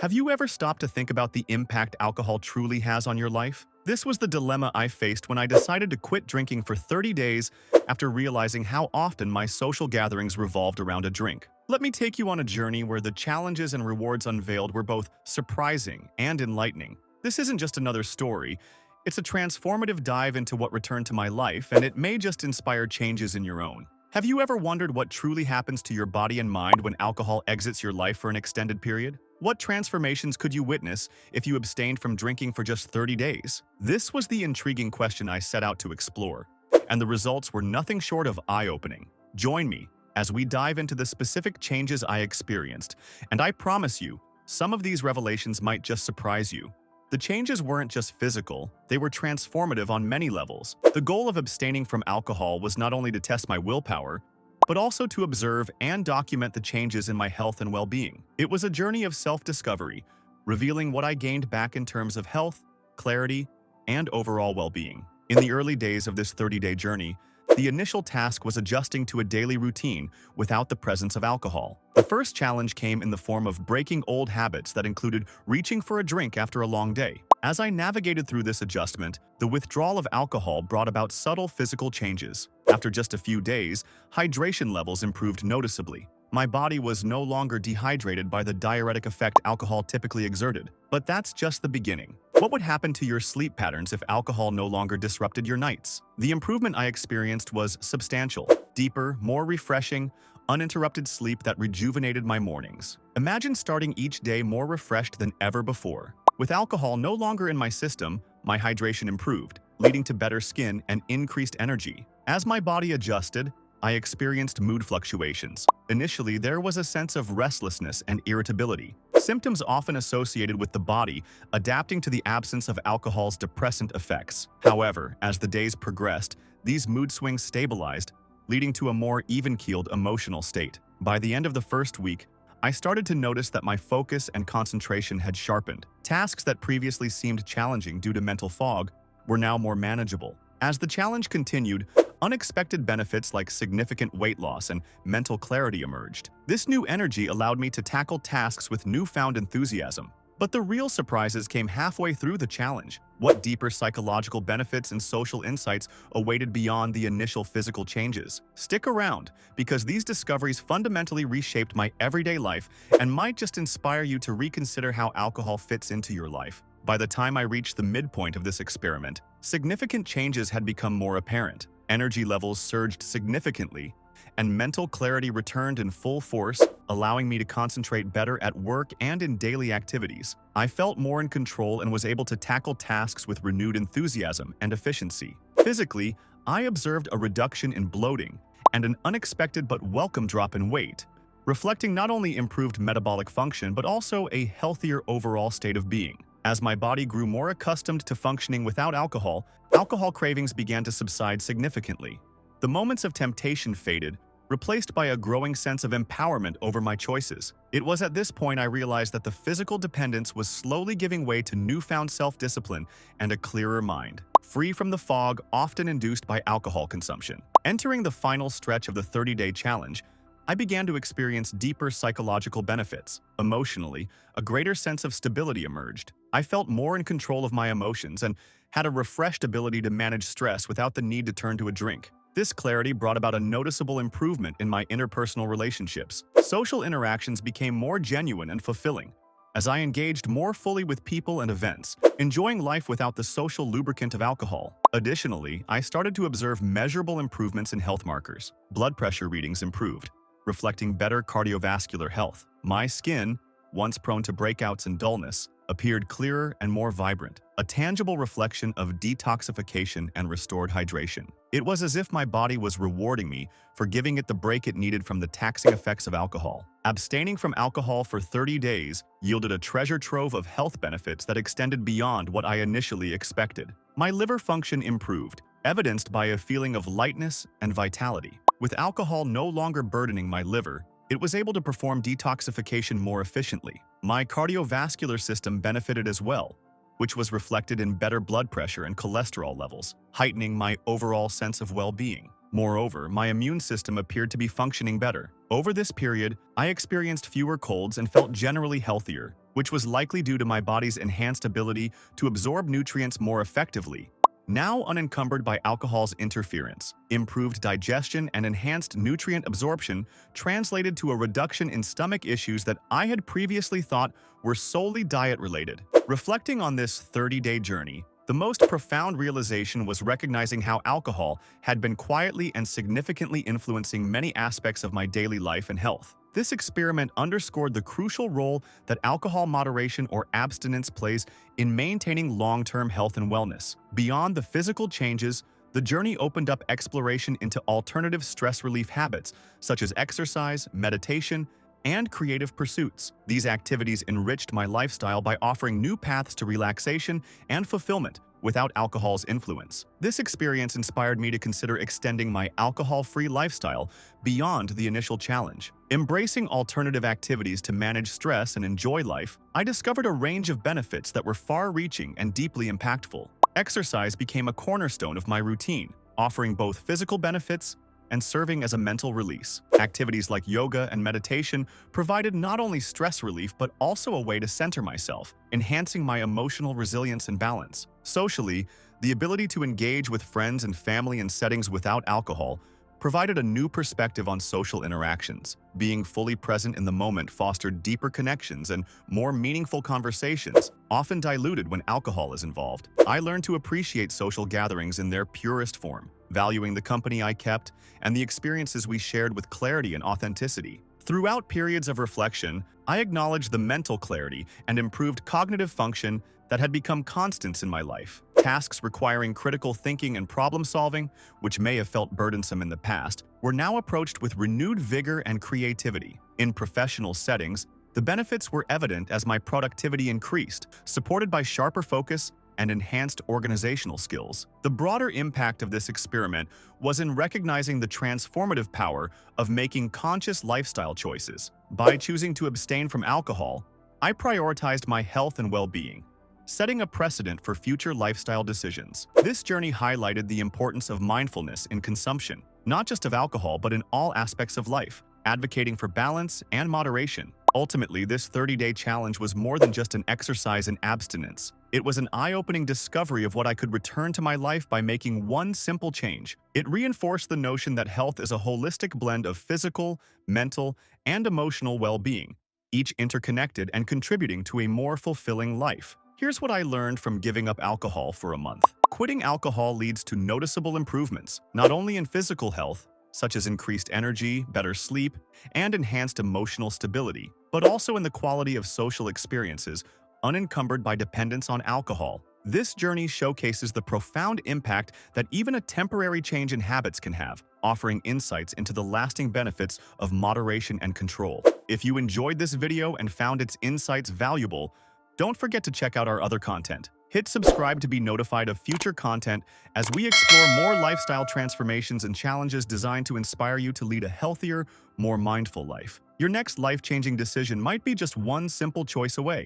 Have you ever stopped to think about the impact alcohol truly has on your life? This was the dilemma I faced when I decided to quit drinking for 30 days after realizing how often my social gatherings revolved around a drink. Let me take you on a journey where the challenges and rewards unveiled were both surprising and enlightening. This isn't just another story, it's a transformative dive into what returned to my life, and it may just inspire changes in your own. Have you ever wondered what truly happens to your body and mind when alcohol exits your life for an extended period? What transformations could you witness if you abstained from drinking for just 30 days? This was the intriguing question I set out to explore, and the results were nothing short of eye-opening. Join me as we dive into the specific changes I experienced, and I promise you, some of these revelations might just surprise you. The changes weren't just physical, they were transformative on many levels. The goal of abstaining from alcohol was not only to test my willpower, but also to observe and document the changes in my health and well-being. It was a journey of self-discovery, revealing what I gained back in terms of health, clarity, and overall well-being. In the early days of this 30-day journey, the initial task was adjusting to a daily routine without the presence of alcohol. The first challenge came in the form of breaking old habits that included reaching for a drink after a long day. As I navigated through this adjustment, the withdrawal of alcohol brought about subtle physical changes. After just a few days, hydration levels improved noticeably. My body was no longer dehydrated by the diuretic effect alcohol typically exerted. But that's just the beginning. What would happen to your sleep patterns if alcohol no longer disrupted your nights? The improvement I experienced was substantial. Deeper, more refreshing, uninterrupted sleep that rejuvenated my mornings. Imagine starting each day more refreshed than ever before. With alcohol no longer in my system, my hydration improved, leading to better skin and increased energy. As my body adjusted, I experienced mood fluctuations. Initially, there was a sense of restlessness and irritability, symptoms often associated with the body adapting to the absence of alcohol's depressant effects. However, as the days progressed, these mood swings stabilized, leading to a more even-keeled emotional state. By the end of the first week, I started to notice that my focus and concentration had sharpened. Tasks that previously seemed challenging due to mental fog were now more manageable. As the challenge continued, unexpected benefits like significant weight loss and mental clarity emerged. This new energy allowed me to tackle tasks with newfound enthusiasm. But the real surprises came halfway through the challenge. What deeper psychological benefits and social insights awaited beyond the initial physical changes? Stick around, because these discoveries fundamentally reshaped my everyday life and might just inspire you to reconsider how alcohol fits into your life. By the time I reached the midpoint of this experiment, significant changes had become more apparent. Energy levels surged significantly, and mental clarity returned in full force, allowing me to concentrate better at work and in daily activities. I felt more in control and was able to tackle tasks with renewed enthusiasm and efficiency. Physically, I observed a reduction in bloating and an unexpected but welcome drop in weight, reflecting not only improved metabolic function but also a healthier overall state of being. As my body grew more accustomed to functioning without alcohol, alcohol cravings began to subside significantly. The moments of temptation faded, replaced by a growing sense of empowerment over my choices. It was at this point I realized that the physical dependence was slowly giving way to newfound self-discipline and a clearer mind, free from the fog often induced by alcohol consumption. Entering the final stretch of the 30-day challenge, I began to experience deeper psychological benefits. Emotionally, a greater sense of stability emerged. I felt more in control of my emotions and had a refreshed ability to manage stress without the need to turn to a drink. This clarity brought about a noticeable improvement in my interpersonal relationships. Social interactions became more genuine and fulfilling, as I engaged more fully with people and events, enjoying life without the social lubricant of alcohol. Additionally, I started to observe measurable improvements in health markers. Blood pressure readings improved, reflecting better cardiovascular health. My skin, once prone to breakouts and dullness, appeared clearer and more vibrant, a tangible reflection of detoxification and restored hydration. It was as if my body was rewarding me for giving it the break it needed from the taxing effects of alcohol. Abstaining from alcohol for 30 days yielded a treasure trove of health benefits that extended beyond what I initially expected. My liver function improved, evidenced by a feeling of lightness and vitality. With alcohol no longer burdening my liver, it was able to perform detoxification more efficiently. My cardiovascular system benefited as well, which was reflected in better blood pressure and cholesterol levels, heightening my overall sense of well-being. Moreover, my immune system appeared to be functioning better. Over this period, I experienced fewer colds and felt generally healthier, which was likely due to my body's enhanced ability to absorb nutrients more effectively. Now unencumbered by alcohol's interference, improved digestion and enhanced nutrient absorption translated to a reduction in stomach issues that I had previously thought were solely diet-related. Reflecting on this 30-day journey, the most profound realization was recognizing how alcohol had been quietly and significantly influencing many aspects of my daily life and health. This experiment underscored the crucial role that alcohol moderation or abstinence plays in maintaining long-term health and wellness. Beyond the physical changes, the journey opened up exploration into alternative stress relief habits, such as exercise, meditation, and creative pursuits. These activities enriched my lifestyle by offering new paths to relaxation and fulfillment without alcohol's influence. This experience inspired me to consider extending my alcohol-free lifestyle beyond the initial challenge. Embracing alternative activities to manage stress and enjoy life, I discovered a range of benefits that were far-reaching and deeply impactful. Exercise became a cornerstone of my routine, offering both physical benefits and serving as a mental release. Activities like yoga and meditation provided not only stress relief but also a way to center myself, enhancing my emotional resilience and balance. Socially, the ability to engage with friends and family in settings without alcohol provided a new perspective on social interactions. Being fully present in the moment fostered deeper connections and more meaningful conversations, often diluted when alcohol is involved. I learned to appreciate social gatherings in their purest form, valuing the company I kept and the experiences we shared with clarity and authenticity. Throughout periods of reflection, I acknowledged the mental clarity and improved cognitive function that had become constants in my life. Tasks requiring critical thinking and problem-solving, which may have felt burdensome in the past, were now approached with renewed vigor and creativity. In professional settings, the benefits were evident as my productivity increased, supported by sharper focus and enhanced organizational skills. The broader impact of this experiment was in recognizing the transformative power of making conscious lifestyle choices. By choosing to abstain from alcohol, I prioritized my health and well-being, setting a precedent for future lifestyle decisions. This journey highlighted the importance of mindfulness in consumption, not just of alcohol but in all aspects of life, advocating for balance and moderation. Ultimately, this 30-day challenge was more than just an exercise in abstinence. It was an eye-opening discovery of what I could return to my life by making one simple change. It reinforced the notion that health is a holistic blend of physical, mental, and emotional well-being, each interconnected and contributing to a more fulfilling life. Here's what I learned from giving up alcohol for a month. Quitting alcohol leads to noticeable improvements, not only in physical health, such as increased energy, better sleep, and enhanced emotional stability, but also in the quality of social experiences unencumbered by dependence on alcohol. This journey showcases the profound impact that even a temporary change in habits can have, offering insights into the lasting benefits of moderation and control. If you enjoyed this video and found its insights valuable, don't forget to check out our other content. Hit subscribe to be notified of future content as we explore more lifestyle transformations and challenges designed to inspire you to lead a healthier, more mindful life. Your next life-changing decision might be just one simple choice away.